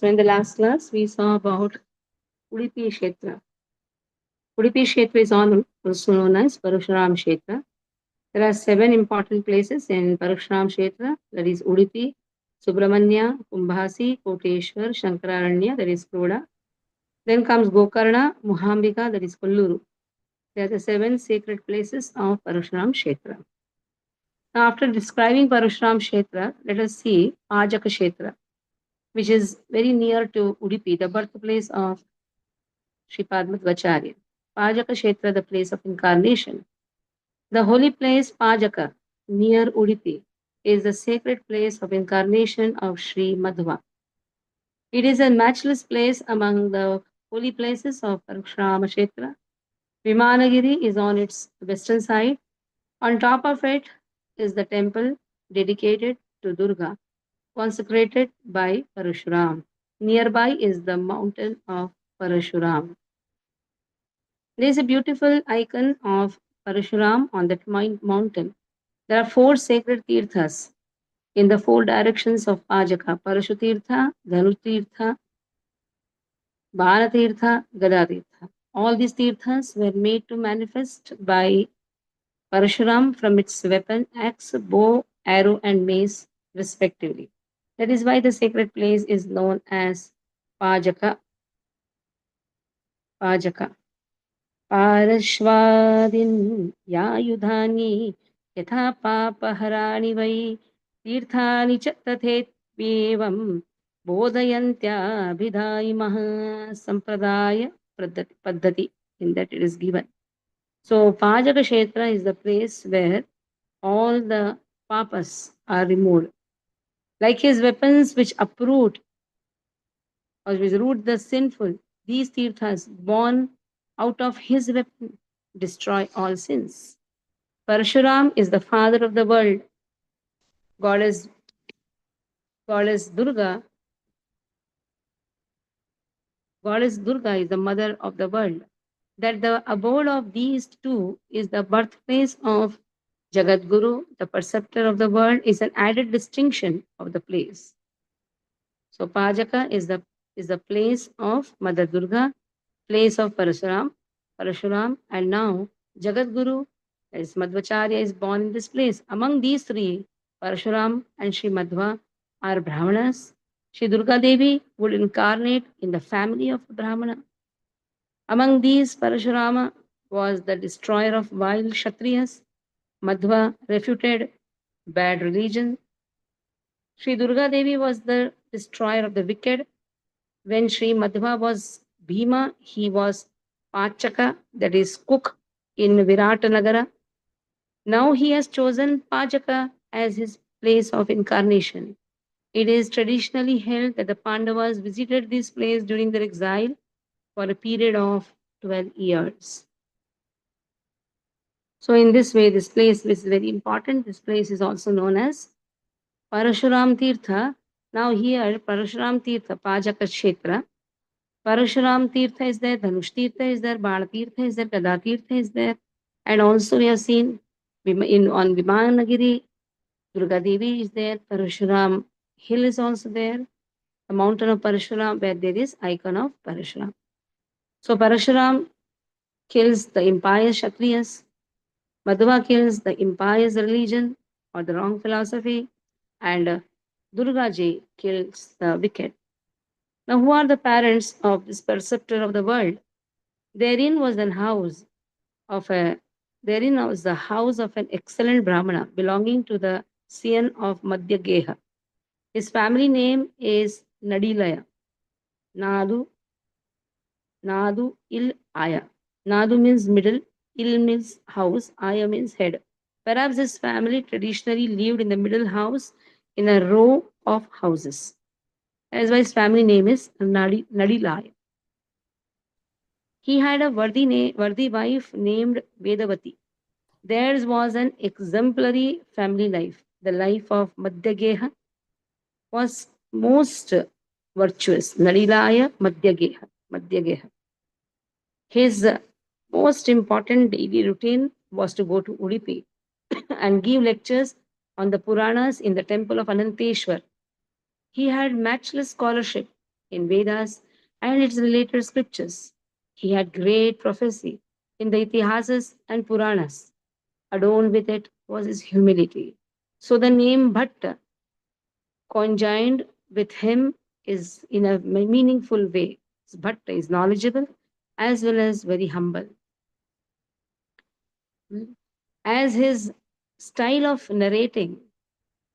So in the last class, we saw about Udupi Kshetra. Udupi Kshetra is also known as Parashuram Kshetra. There are 7 important places in Parashuram Kshetra, that is Udupi, Subramanya, Kumbhasi, Koteshwar, Shankararanya, that is Kroda. Then comes Gokarna, Muhambika, that is Kolluru. They are the 7 sacred places of Parashuram Kshetra. Now, after describing Parashuram Kshetra, let us see Pajaka Kshetra, which is very near to Udupi, the birthplace of Shri Madhyacharya. Pajaka Kshetra, the place of incarnation. The holy place Pajaka, near Udupi, is the sacred place of incarnation of Shri Madhva. It is a matchless place among the holy places of Parashrama Kshetra. Vimanagiri is on its western side. On top of it is the temple dedicated to Durga, consecrated by Parashuram. Nearby is the mountain of Parashuram. There is a beautiful icon of Parashuram on that mountain. There are 4 sacred tirthas in the 4 directions of Pajaka: Parashutirtha, Dhanutirtha, Banatirtha, Gadatirtha. All these tirthas were made to manifest by Parashuram from its weapon, axe, bow, arrow, and mace, respectively. That is why the sacred place is known as Pajaka. Pajaka. पारश्वादिन् यायुधानि यथा पापहराणि वै तीर्थानि च तथेत्येवं बोधयन्त्याभिधायिमः sampradaya paddhati in that it is given. So Pajaka Kshetra is the place where all the papas are removed. Like his weapons which uproot or which root the sinful, these tirthas born out of his weapon destroy all sins. Parshuram is the father of the world. Goddess, goddess Durga, goddess Durga is the mother of the world. That the abode of these two is the birthplace of Jagat Guru, the preceptor of the world, is an added distinction of the place. So Pajaka is the place of Mother Durga, place of Parashuram, and now Jagat Guru, as Madhvacharya, is born in this place. Among these 3, Parashuram and Sri Madhva are Brahmanas. Sri Durga Devi would incarnate in the family of a Brahmana. Among these, Parashurama was the destroyer of wild Kshatriyas. Madhva refuted bad religion. Sri Durga Devi was the destroyer of the wicked. When Sri Madhva was Bhima, he was Pachaka, that is cook in Viratanagara. Now he has chosen Pajaka as his place of incarnation. It is traditionally held that the Pandavas visited this place during their exile for a period of 12 years. So, in this way, this place is very important. This place is also known as Parashuram Tirtha. Now, here, Parashuram Tirtha, Pajaka Kshetra. Parashuram Tirtha is there, Dhanush Tirtha is there, Bana Tirtha is there, Gada Tirtha is there. And also, we have seen on Vimanagiri, Durga Devi is there, Parashuram Hill is also there, the mountain of Parashuram, where there is icon of Parashuram. So, Parashuram kills the impious Kshatriyas. Madhva kills the impious religion or the wrong philosophy, and Durga Ji kills the wicked. Now, who are the parents of this preceptor of the world? Therein was an house of a therein was the house of an excellent Brahmana belonging to the Sian of Madhyageha. His family name is Nadilaya. Nadu Nadu Il Aya. Nadu means middle, Il means house, Aya means head. Perhaps his family traditionally lived in the middle house in a row of houses. That is why his family name is Nadilaya. He had a worthy wife named Vedavati. Theirs was an exemplary family life. The life of Madhyageha was most virtuous. Nadilaya Madhyageha. His most important daily routine was to go to Udupi and give lectures on the Puranas in the temple of Ananteshwar. He had matchless scholarship in Vedas and its related scriptures. He had great prophecy in the Itihasas and Puranas. Adorned with it was his humility. So the name Bhatta, conjoined with him, is in a meaningful way. Bhatta is knowledgeable as well as very humble. As his style of narrating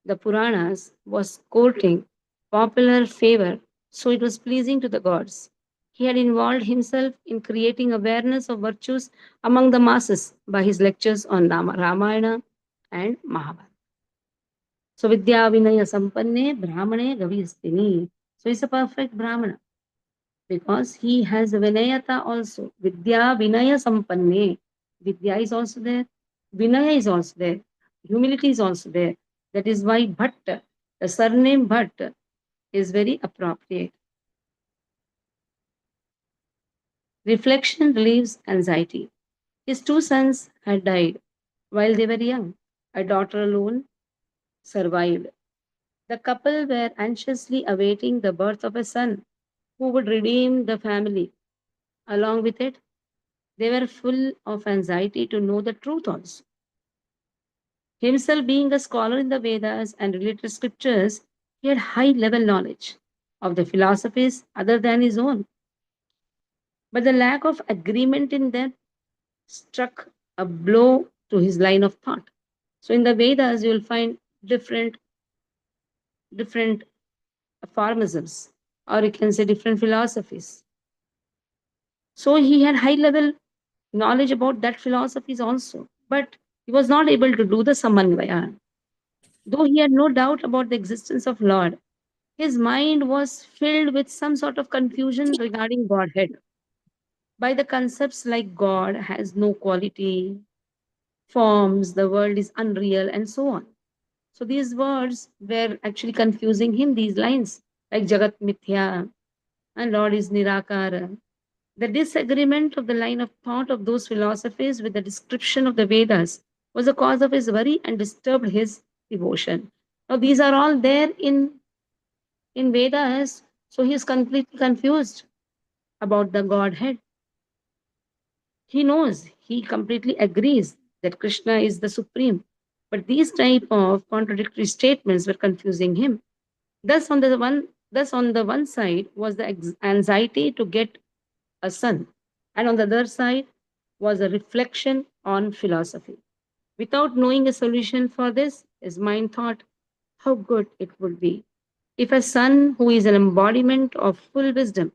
the Puranas was courting popular favor, so it was pleasing to the gods. He had involved himself in creating awareness of virtues among the masses by his lectures on Ramayana and Mahabharata. So Vidya Vinaya Sampanne Brahmane Gavistini. So he's a perfect Brahmana because he has Vinayata also. Vidya Vinaya Sampanne. Vidya is also there. Vinaya is also there. Humility is also there. That is why Bhatta, the surname Bhatt, is very appropriate. Reflection relieves anxiety. His two sons had died while they were young. A daughter alone survived. The couple were anxiously awaiting the birth of a son who would redeem the family. Along with it, they were full of anxiety to know the truth also. Himself being a scholar in the Vedas and related scriptures, he had high level knowledge of the philosophies other than his own. But the lack of agreement in them struck a blow to his line of thought. So in the Vedas, you will find different pharmacisms, or you can say different philosophies. So he had high level knowledge about that philosophies also, but he was not able to do the samanvaya. Though he had no doubt about the existence of Lord, his mind was filled with some sort of confusion regarding Godhead. By the concepts like God has no quality, forms, the world is unreal, and so on. So these words were actually confusing him, these lines like Jagat Mithya and Lord is Nirakara. The disagreement of the line of thought of those philosophies with the description of the Vedas was a cause of his worry and disturbed his devotion. Now, these are all there in Vedas, so he is completely confused about the Godhead. He knows, he completely agrees that Krishna is the supreme, but these type of contradictory statements were confusing him. Thus on the one side was the anxiety to get a son, and on the other side was a reflection on philosophy. Without knowing a solution for this, his mind thought how good it would be if a son who is an embodiment of full wisdom,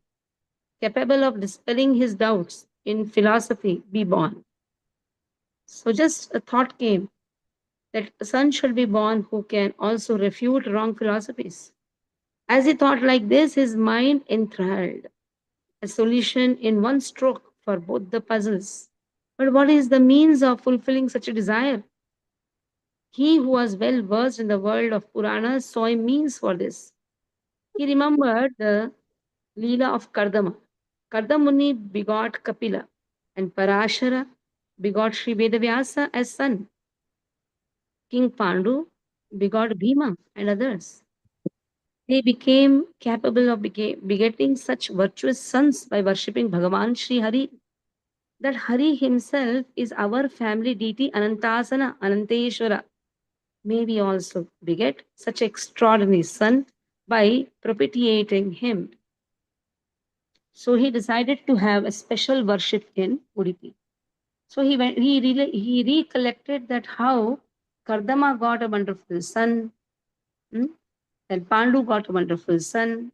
capable of dispelling his doubts in philosophy, be born. So just a thought came that a son should be born who can also refute wrong philosophies. As he thought like this, his mind enthralled a solution in one stroke for both the puzzles. But what is the means of fulfilling such a desire? He who was well versed in the world of Puranas saw a means for this. He remembered the Leela of Kardama. Kardamuni begot Kapila, and Parashara begot Sri Vedavyasa as son. King Pandu begot Bhima and others. They became capable of begetting such virtuous sons by worshipping Bhagavan Sri Hari. That Hari himself is our family deity Anantasana, Ananteshwara. May we also beget such extraordinary son by propitiating him. So he decided to have a special worship in Udupi. So he recollected that how Kardama got a wonderful son, hmm, then Pandu got a wonderful son,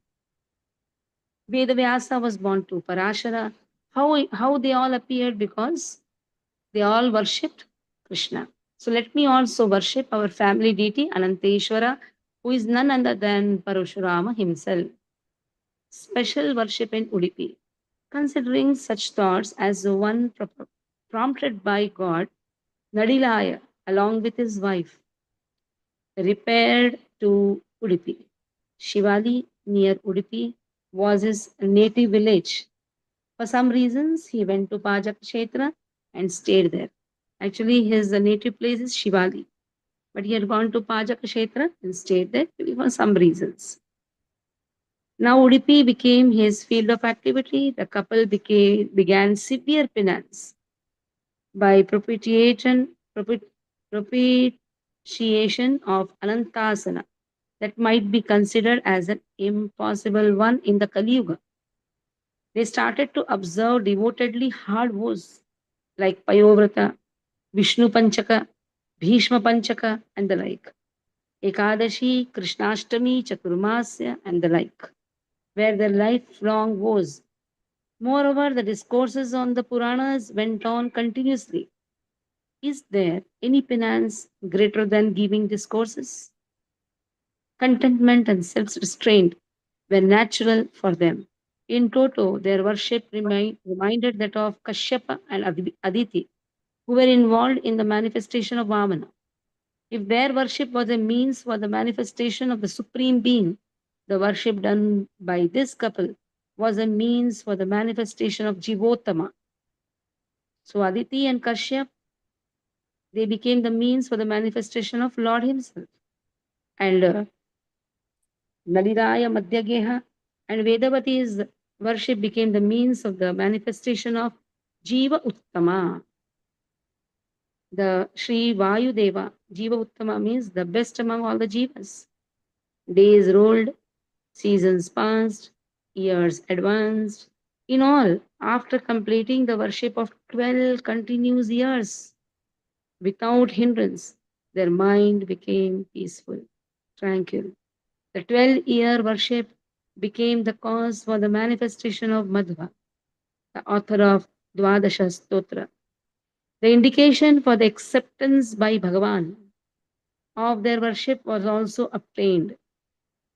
Vedavyasa was born to Parashara. How they all appeared because they all worshipped Krishna. So let me also worship our family deity Ananteshwara, who is none other than Parashurama himself. Special worship in Udupi. Considering such thoughts as the one prompted by God, Nadilaya, along with his wife, repaired to Udupi. Shivali, near Udupi, was his native village. For some reasons, he went to Pajakshetra and stayed there. Actually, his native place is Shivali, but he had gone to Pajakshetra and stayed there for some reasons. Now Udupi became his field of activity. The couple began severe penance by propitiation of Anantasana that might be considered as an impossible one in the Kali Yuga. They started to observe devotedly hard vows like Payovrata, Vishnu Panchaka, Bhishma Panchaka, and the like. Ekadashi, Krishnashtami, Chaturmasya, and the like, were their lifelong vows. Moreover, the discourses on the Puranas went on continuously. Is there any penance greater than giving discourses? Contentment and self restraint were natural for them. In toto, their worship reminded that of Kashyapa and Aditi, who were involved in the manifestation of Vamana. If their worship was a means for the manifestation of the Supreme Being, the worship done by this couple was a means for the manifestation of Jivotama. So Aditi and Kashyap, they became the means for the manifestation of Lord Himself. And Naliraya Madhyageha and Vedavati's worship became the means of the manifestation of Jiva Uttama. The Shri Vayu Deva, Jiva Uttama means the best among all the Jivas. Days rolled, seasons passed, years advanced. In all, after completing the worship of 12 continuous years without hindrance, their mind became peaceful, tranquil. The 12-year worship became the cause for the manifestation of Madhva, the author of Dwadasha Stotra. The indication for the acceptance by Bhagavan of their worship was also obtained.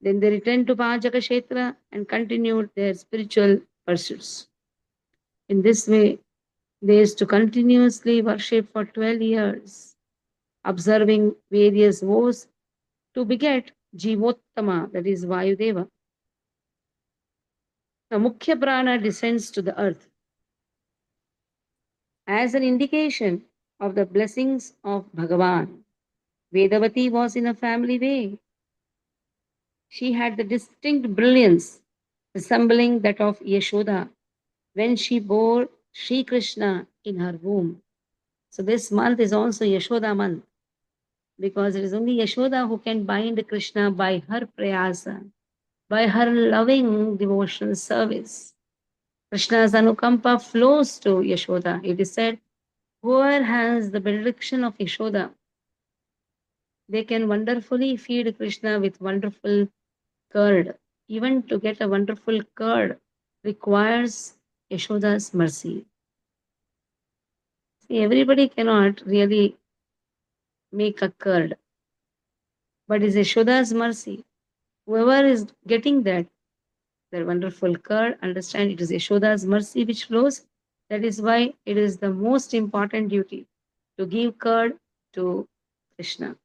Then they returned to Pajaka Kshetra and continued their spiritual pursuits. In this way, they used to continuously worship for 12 years, observing various vows to beget Jivottama, that is Vayudeva. The Mukhya Prana descends to the earth as an indication of the blessings of Bhagavan. Vedavati was in a family way. She had the distinct brilliance resembling that of Yashoda when she bore Sri Krishna in her womb. So this month is also Yashoda month because it is only Yashoda who can bind Krishna by her prayasa, by her loving devotional service. Krishna's Anukampa flows to Yashoda. It is said, whoever has the benediction of Yashoda, they can wonderfully feed Krishna with wonderful curd. Even to get a wonderful curd requires Yashoda's mercy. See, everybody cannot really make a curd, but it's Yashoda's mercy. Whoever is getting that wonderful curd, understand it is Yashoda's mercy which flows. That is why it is the most important duty to give curd to Krishna.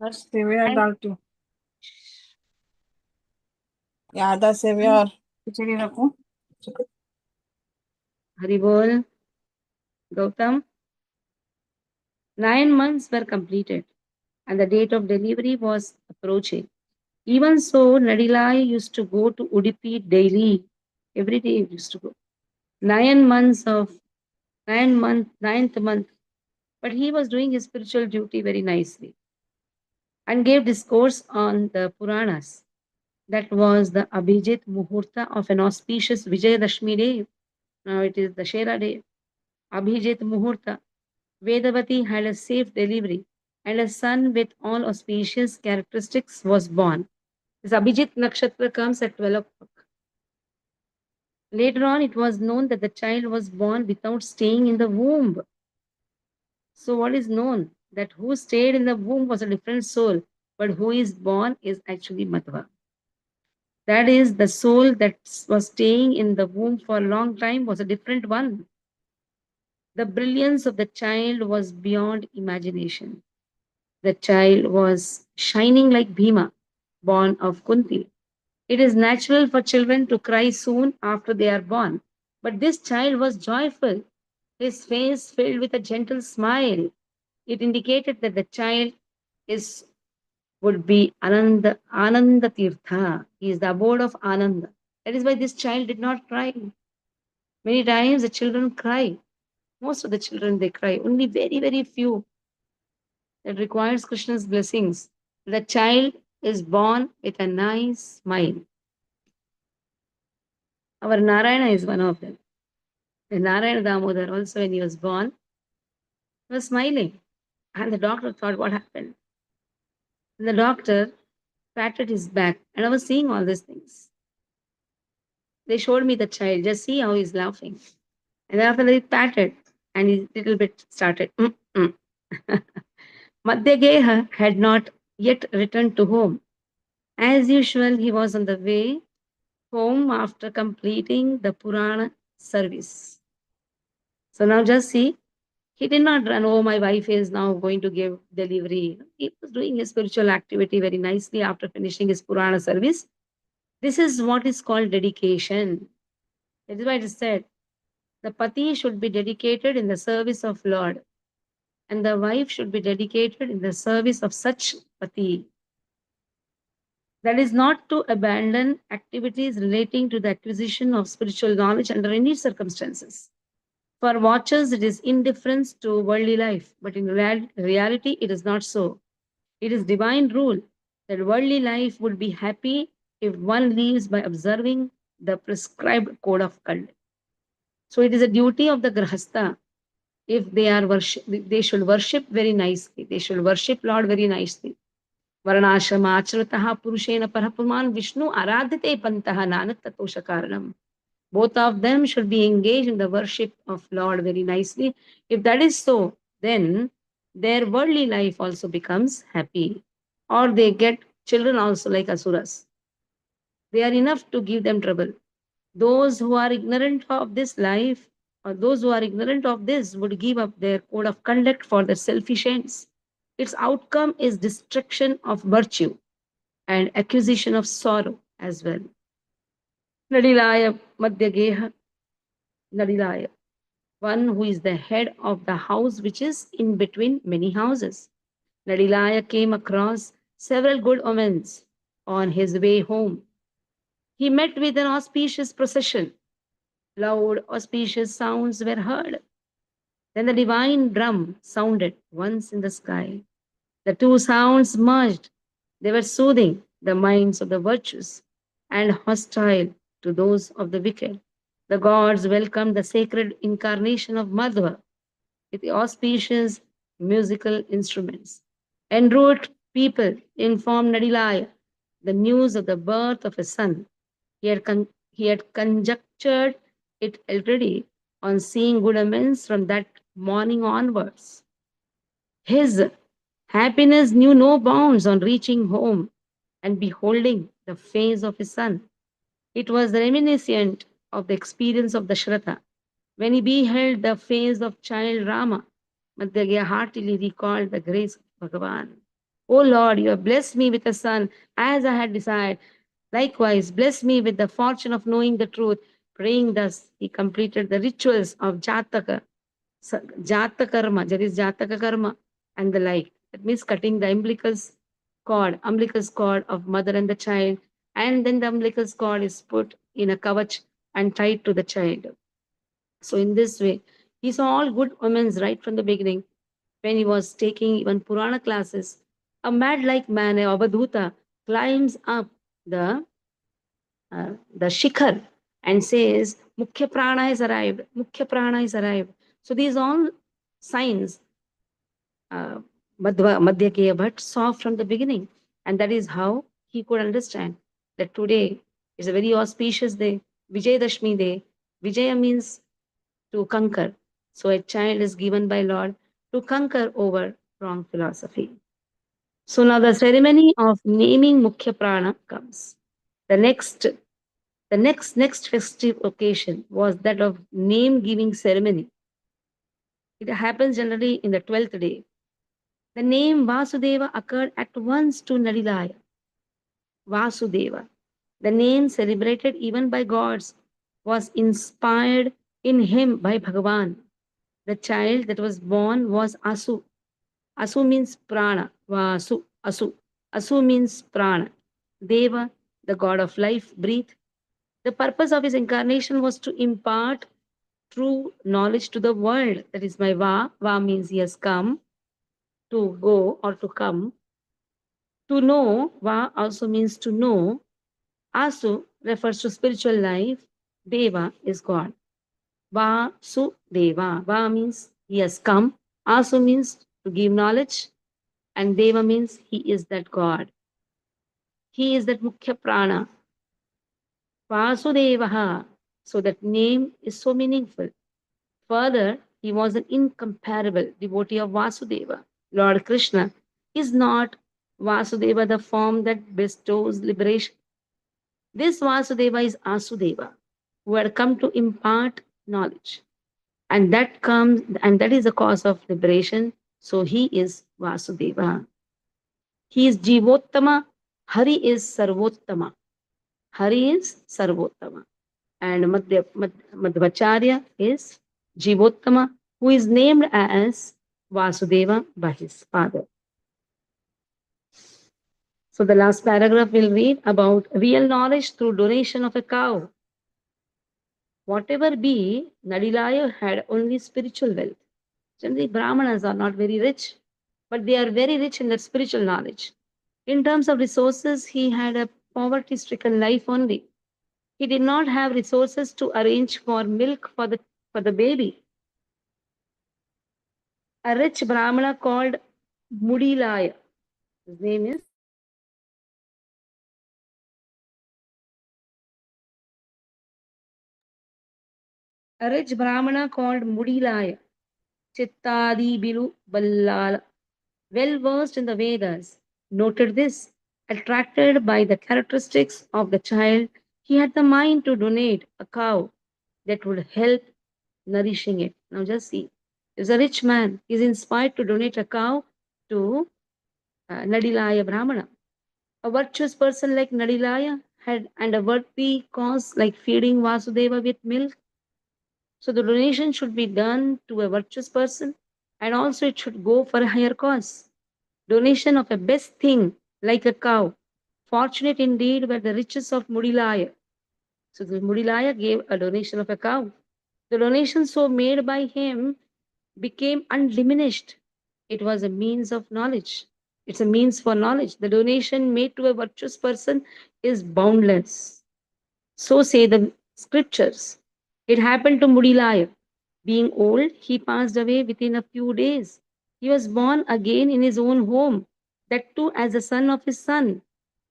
हर सेवया And डालती हूँ या आधा सेवया और खिचड़ी रखूं Haribol, Gautam, 9 months were completed and the date of delivery was approaching. Even so, Nadilai used to go to Udupi daily. Every day he used to go. 9 months of ninth month, but he was doing his spiritual duty very nicely and gave discourse on the Puranas. That was the Abhijit Muhurta of an auspicious Vijayadashmi day. Now it is the Shera day. Abhijit Muhurta. Vedavati had a safe delivery and a son with all auspicious characteristics was born. This Abhijit Nakshatra comes at 12 o'clock. Later on, it was known that the child was born without staying in the womb. So, what is known? That who stayed in the womb was a different soul, but who is born is actually Madhva. That is, the soul that was staying in the womb for a long time was a different one. The brilliance of the child was beyond imagination. The child was shining like Bhima, born of Kunti. It is natural for children to cry soon after they are born, but this child was joyful, his face filled with a gentle smile. It indicated that the child is would be Ananda Tirtha. He is the abode of Ananda. That is why this child did not cry. Many times the children cry. Most of the children they cry. Only very, very few that requires Krishna's blessings. The child is born with a nice smile. Our Narayana is one of them. The Narayana Damodar also when he was born, he was smiling. And the doctor thought, what happened? And the doctor patted his back. And I was seeing all these things. They showed me the child. Just see how he's laughing. And after they patted, and he little bit started. Madhyageha had not yet returned to home. As usual, he was on the way home after completing the Purana service. So now just see, he did not run, oh, my wife is now going to give delivery. He was doing his spiritual activity very nicely after finishing his Purana service. This is what is called dedication. That is why it is said, the pati should be dedicated in the service of Lord, and the wife should be dedicated in the service of such pati. That is not to abandon activities relating to the acquisition of spiritual knowledge under any circumstances. For watchers, it is indifference to worldly life, but in reality, it is not so. It is divine rule that worldly life would be happy if one lives by observing the prescribed code of conduct. So it is a duty of the grahastha if they are they should worship very nicely. They should worship Lord very nicely. Varnashrama acharataha purushena parapuman Vishnu aradhite pantaha nanak tatosha karanam. Both of them should be engaged in the worship of Lord very nicely. If that is so, then their worldly life also becomes happy. Or they get children also like asuras. They are enough to give them trouble. Those who are ignorant of this life, or those who are ignorant of this, would give up their code of conduct for their selfish ends. Its outcome is destruction of virtue and acquisition of sorrow as well. Nadilaya Madhyageha Nadilaya, one who is the head of the house which is in between many houses. Nadilaya came across several good omens on his way home. He met with an auspicious procession. Loud, auspicious sounds were heard. Then the divine drum sounded once in the sky. The two sounds merged. They were soothing the minds of the virtuous and hostile to those of the wicked. The gods welcomed the sacred incarnation of Madhva with the auspicious musical instruments. En route, people informed Nadilaya the news of the birth of a son. He had conjectured it already on seeing good omens from that morning onwards. His happiness knew no bounds on reaching home and beholding the face of his son. It was reminiscent of the experience of Dasharatha. When he beheld the face of child Rama, Madhya heartily recalled the grace of Bhagavan. O Lord, you have blessed me with a son as I had desired. Likewise, bless me with the fortune of knowing the truth. Praying thus, he completed the rituals of Jata karma, that is Jataka karma, and the like. That means cutting the umbilicus cord of mother and the child, and then the umbilicus cord is put in a kavach and tied to the child. So in this way, he saw all good omens right from the beginning. When he was taking even Purana classes, a mad-like man, a Avadhuta, climbs up the the shikhar and says, Mukhya Prana is arrived, Mukhya Prana is arrived. So these all signs uh, Madhyakeya Bhatt saw from the beginning. And that is how he could understand that today is a very auspicious day, Vijayadashmi day. Vijaya means to conquer. So a child is given by Lord to conquer over wrong philosophy. So now the ceremony of naming Mukhya Prana comes. The next festive occasion was that of name giving ceremony. It happens generally in the 12th day. The name Vasudeva occurred at once to Nadilaya. Vasudeva, the name celebrated even by gods, was inspired in him by Bhagavan. The child that was born was Asu. Asu means prana. Vasu, Asu. Asu means prana. Deva, the god of life, breath. The purpose of his incarnation was to impart true knowledge to the world. That is my va. Va means he has come to go or to come. To know, va also means to know. Asu refers to spiritual life. Deva is God. Va su deva. Va means he has come. Asu means to give knowledge. And Deva means he is that God. He is that Mukhya Prana. Vasudevaha. So that name is so meaningful. Further, he was an incomparable devotee of Vasudeva. Lord Krishna is not Vasudeva, the form that bestows liberation. This Vasudeva is Asudeva, who had come to impart knowledge. And that is the cause of liberation. So he is Vasudeva. He is Jivottama. Hari is Sarvottama. Hari is Sarvottama. And Madhyacharya is Jivottama, who is named as Vasudeva by his father. So the last paragraph will read about real knowledge through donation of a cow. Whatever be, Nadilaya had only spiritual wealth. Generally, Brahmanas are not very rich, but they are very rich in their spiritual knowledge. In terms of resources, he had a poverty stricken life only. He did not have resources to arrange for milk for the baby. A rich Brahmana called Mudilaya. His name is a rich Brahmana called Mudilaya, Chittadi Bilu Ballala, well versed in the Vedas, noted this. Attracted by the characteristics of the child, he had the mind to donate a cow that would help nourishing it. Now just see, he's a rich man. He's inspired to donate a cow to Nadilaya Brahmana. A virtuous person like Nadilaya had and a worthy cause like feeding Vasudeva with milk. So the donation should be done to a virtuous person and also it should go for a higher cause. Donation of a best thing like a cow. Fortunate indeed were the riches of Mudilaya. So the Mudilaya gave a donation of a cow. The donation so made by him became undiminished. It was a means of knowledge. It's a means for knowledge. The donation made to a virtuous person is boundless. So say the scriptures. It happened to Mudilaya. Being old, he passed away within a few days. He was born again in his own home, that too as the son of his son.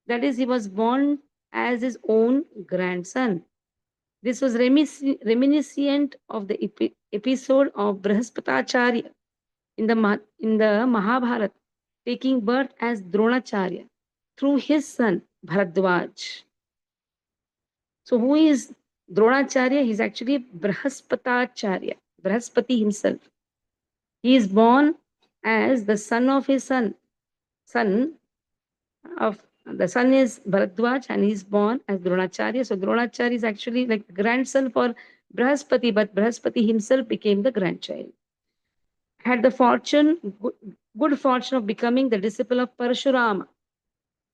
That is, he was born as his own grandson. This was reminiscent of the episode of Brihaspatacharya in the Mahabharata, taking birth as Dronacharya through his son Bharadwaj. So, who is Dronacharya? He is actually Brihaspatacharya, Brihaspati himself. He is born as the son of his son of the son is Bharadwaj and he is born as Dronacharya. So Dronacharya is actually like the grandson for Brihaspati, but Brihaspati himself became the grandchild. Had the good fortune of becoming the disciple of Parashurama,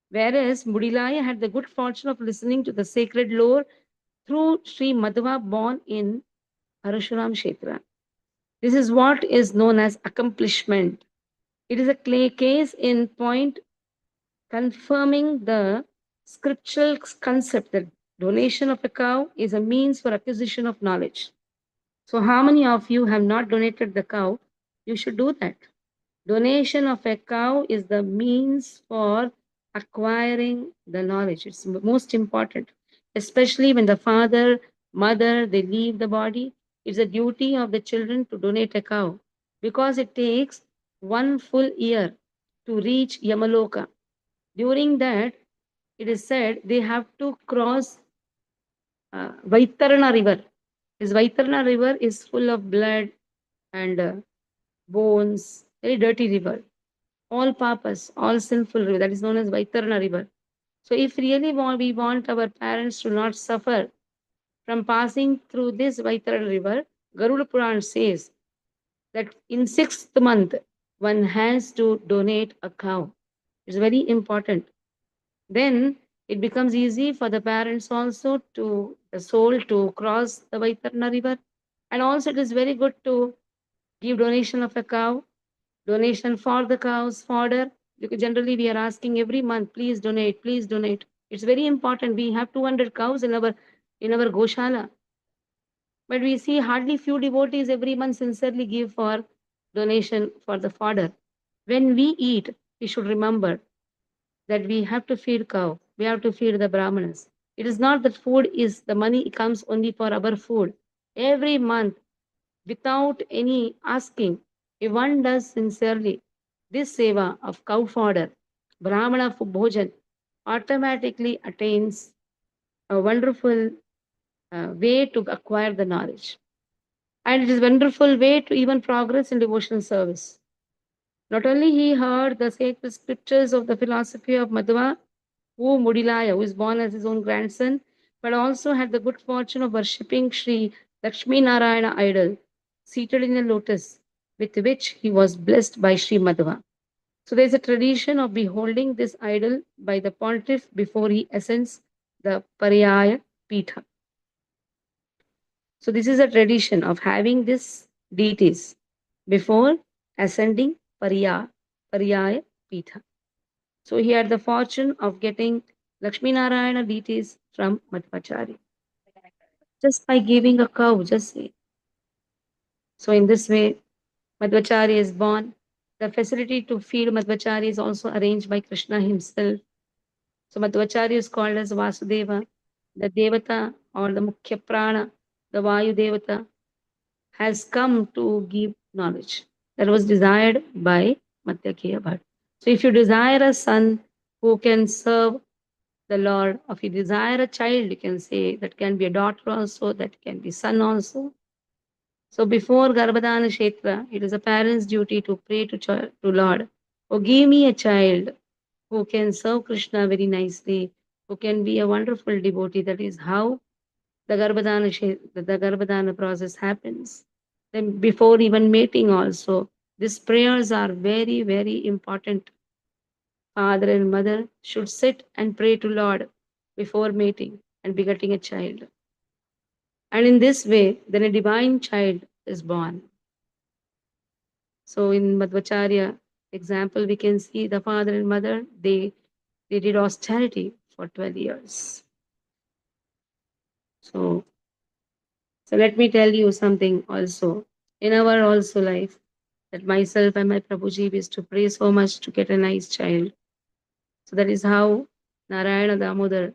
whereas Mudilaya had the good fortune of listening to the sacred lore through Shri Madhva born in Parashuram Kshetra. This is what is known as accomplishment. It is a case in point confirming the scriptural concept that donation of a cow is a means for acquisition of knowledge. So, how many of you have not donated the cow? You should do that. Donation of a cow is the means for acquiring the knowledge. It's most important, especially when the father, mother, they leave the body. It's a duty of the children to donate a cow because it takes one full year to reach Yamaloka. During that, it is said they have to cross Vaitarana river. This Vaitarana river is full of blood and bones, very dirty river. All papas, all sinful river. That is known as Vaitarana river. So if really we want our parents to not suffer from passing through this Vaitarana river, Garuda Puran says that in 6th month, one has to donate a cow. It's very important. Then it becomes easy for the parents also to the soul to cross the Vaitarna river. And also it is very good to give donation of a cow, donation for the cows fodder. Because generally we are asking every month, please donate, please donate. It's very important. We have 200 cows in our goshala, but we see hardly few devotees every month sincerely give for donation for the fodder. When we eat, we should remember that we have to feed cow, we have to feed the brahmanas. It is not that food is the money comes only for our food. Every month, without any asking, if one does sincerely this seva of cow fodder, brahmana bhojan automatically attains a wonderful way to acquire the knowledge. And it is a wonderful way to even progress in devotional service. Not only he heard the sacred scriptures of the philosophy of Madhva, who Mudilaya, who is born as his own grandson, but also had the good fortune of worshipping Shri Lakshmi Narayana idol, seated in a lotus, with which he was blessed by Shri Madhva. So there is a tradition of beholding this idol by the pontiff before he ascends the Pariyaya Pitha. So this is a tradition of having these deities before ascending Pariyaya Pitha. So he had the fortune of getting Lakshmi Narayana deities from Madhvacharya. Just by giving a cow, just say. So in this way, Madhvacharya is born. The facility to feed Madhvacharya is also arranged by Krishna himself. So Madhvacharya is called as Vasudeva, the Devata or the Mukhya Prana, the Vayu Devata, has come to give knowledge that was desired by Madhyacharya Bhatt. So if you desire a son who can serve the Lord, or if you desire a child, you can say that can be a daughter also, that can be son also. So before Garbhadana Kshetra, it is a parent's duty to pray to Lord, oh give me a child who can serve Krishna very nicely, who can be a wonderful devotee. That is how the Garbhadana process happens. Then before even mating also, these prayers are very, very important. Father and mother should sit and pray to Lord before mating and begetting a child. And in this way, then a divine child is born. So in Madhvacharya example, we can see the father and mother, they did austerity for 12 years. So So let me tell you something also. In our also life, that myself and my Prabhuji used to pray so much to get a nice child. So that is how Narayana Damodar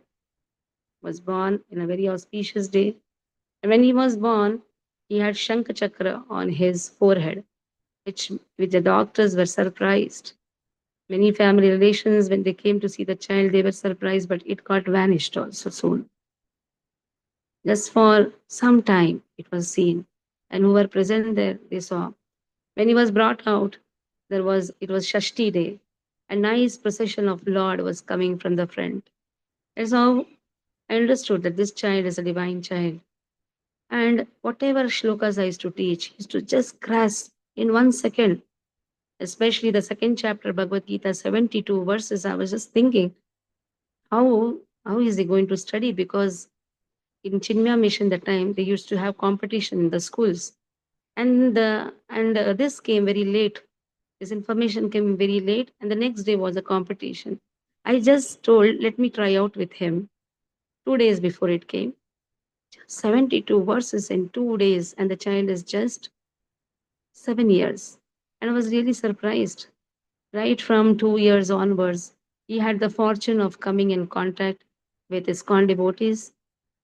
was born in a very auspicious day. And when he was born, he had Shankha Chakra on his forehead, which the doctors were surprised. Many family relations, when they came to see the child, they were surprised, but it got vanished also soon. Just for some time, it was seen. And who were present there, they saw. When he was brought out, it was Shashti day. A nice procession of Lord was coming from the front. That's how I understood that this child is a divine child. And whatever shlokas I used to teach, he used to just grasp in 1 second. Especially the second chapter, Bhagavad Gita, 72 verses. I was just thinking, how is he going to study? Because in Chinmaya mission that time, they used to have competition in the schools. And this came very late. This information came very late, and the next day was a competition. I just told, let me try out with him. 2 days before it came, 72 verses in 2 days, and the child is just 7 years. And I was really surprised. Right from 2 years onwards, he had the fortune of coming in contact with ISKCON devotees,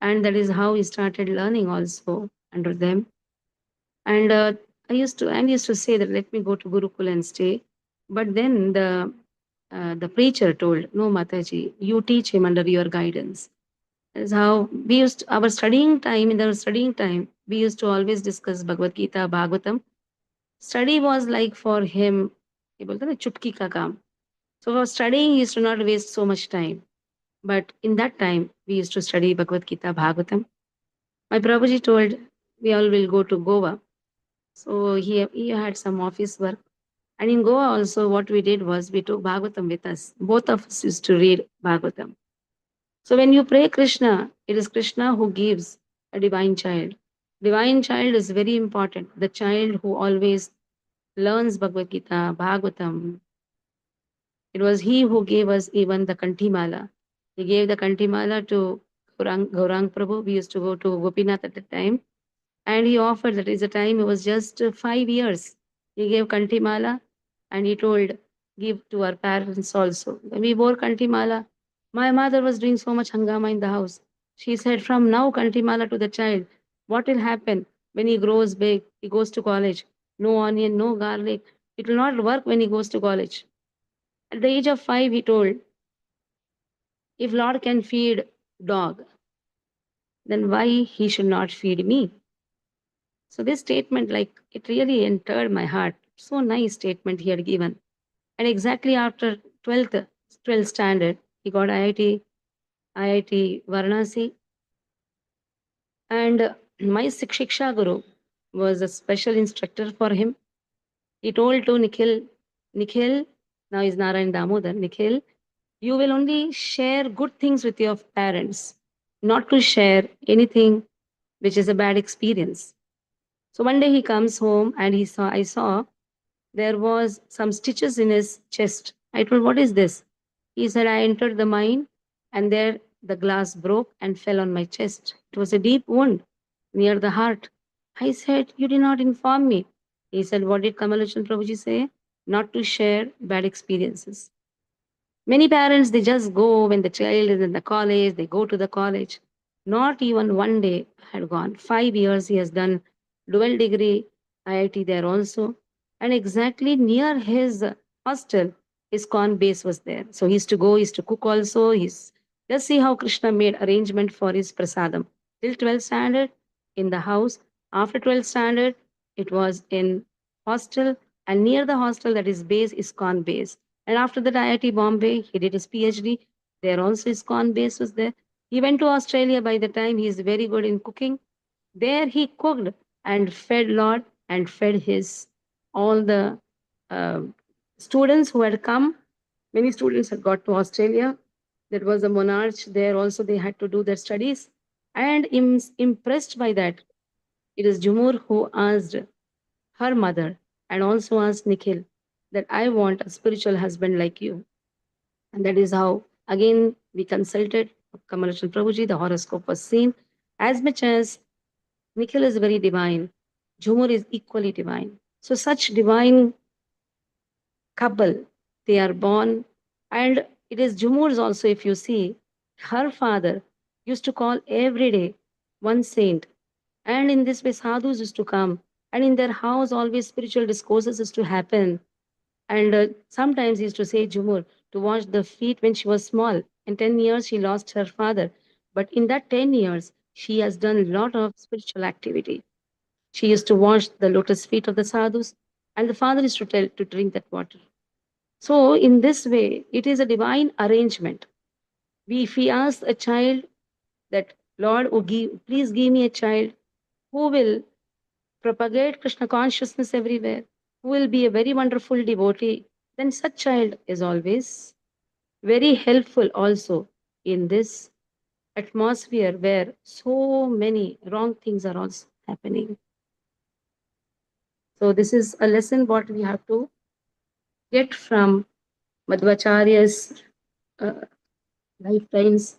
and that is how he started learning also under them. And I used to say that let me go to Gurukul and stay. But then the preacher told, no, Mataji, you teach him under your guidance. That's how we used our studying time. In the studying time, we used to always discuss Bhagavad Gita, Bhagavatam. Study was like for him, he बोलते ना, चुटकी का काम. So for studying, he used to not waste so much time. But in that time, we used to study Bhagavad Gita, Bhagavatam. My Prabhuji told we all will go to Goa. So he had some office work. And in Goa also, what we did was we took Bhagavatam with us. Both of us used to read Bhagavatam. So when you pray Krishna, it is Krishna who gives a divine child. Divine child is very important. The child who always learns Bhagavad Gita, Bhagavatam. It was he who gave us even the Kantimala. He gave the Kantimala to Gaurang Prabhu. We used to go to Gopinath at the time. And he offered, that is the time, it was just 5 years. He gave Kantimala and he told, give to our parents also. When we wore Kantimala, my mother was doing so much hangama in the house. She said, from now, Kantimala to the child. What will happen when he grows big? He goes to college. No onion, no garlic. It will not work when he goes to college. At the age of 5, he told, if Lord can feed dog, then why he should not feed me? So this statement, like, it really entered my heart. So nice statement he had given. And exactly after 12th standard, he got IIT Varanasi. And my Shiksha Guru was a special instructor for him. He told to Nikhil, now is Narayan Damodar, Nikhil, you will only share good things with your parents, not to share anything which is a bad experience. So one day he comes home and I saw there was some stitches in his chest. I told, what is this? He said, I entered the mine and there the glass broke and fell on my chest. It was a deep wound near the heart. I said, you did not inform me. He said, what did Kamalachan Prabhuji say? Not to share bad experiences. Many parents, they just go when the child is in the college, they go to the college. Not even one day had gone. 5 years he has done dual degree IIT there also. And exactly near his hostel, his corn base was there. So he used to go, he used to cook also. Just see how Krishna made arrangement for his prasadam. Till 12th standard in the house. After 12th standard, it was in hostel. And near the hostel, that is base, is corn base. And after that, IIT Bombay, he did his PhD. There also his corn base was there. He went to Australia by the time he is very good in cooking. There he cooked and fed Lord and fed his all the uh, students who had come. Many students had got to Australia. There was a monarch there also. They had to do their studies. And impressed by that, it is Jumur who asked her mother and also asked Nikhil that I want a spiritual husband like you. And that is how, again, we consulted Kamalachan Prabhuji, the horoscope was seen. As much as Nikhil is very divine, Jhumur is equally divine. So, such divine couple, they are born. And it is Jhumur's also, if you see, her father used to call every day one saint. And in this way, sadhus used to come. And in their house, always spiritual discourses used to happen. And sometimes he used to say, Jumur, to wash the feet when she was small. In 10 years, she lost her father. But in that 10 years, she has done a lot of spiritual activity. She used to wash the lotus feet of the sadhus, and the father used to tell to drink that water. So, in this way, it is a divine arrangement. If we ask a child that, Lord, oh, please give me a child who will propagate Krishna consciousness everywhere, who will be a very wonderful devotee, then such child is always very helpful also in this atmosphere where so many wrong things are also happening. So this is a lesson what we have to get from Madhvacharya's uh, lifetimes,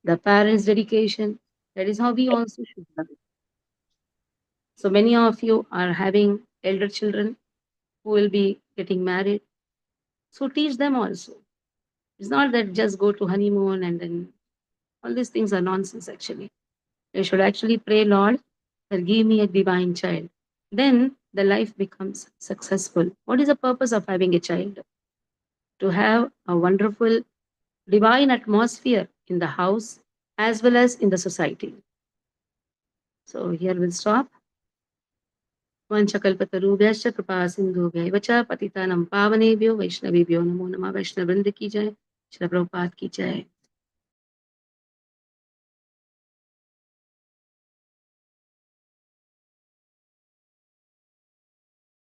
the parents' dedication. That is how we also should love it. So many of you are having elder children who will be getting married. So teach them also. It's not that just go to honeymoon and then all these things are nonsense actually. You should actually pray, Lord, that give me a divine child. Then the life becomes successful. What is the purpose of having a child? To have a wonderful divine atmosphere in the house as well as in the society. So here we'll stop. वंशकल्पतरुभ्यश्च कृपा सिन्धुभ्यैव च पतितानां पावनेभ्यो वैष्णवेभ्यो नमो नमः। वैष्णववृंद की जय। श्री प्रभुपाद की जय।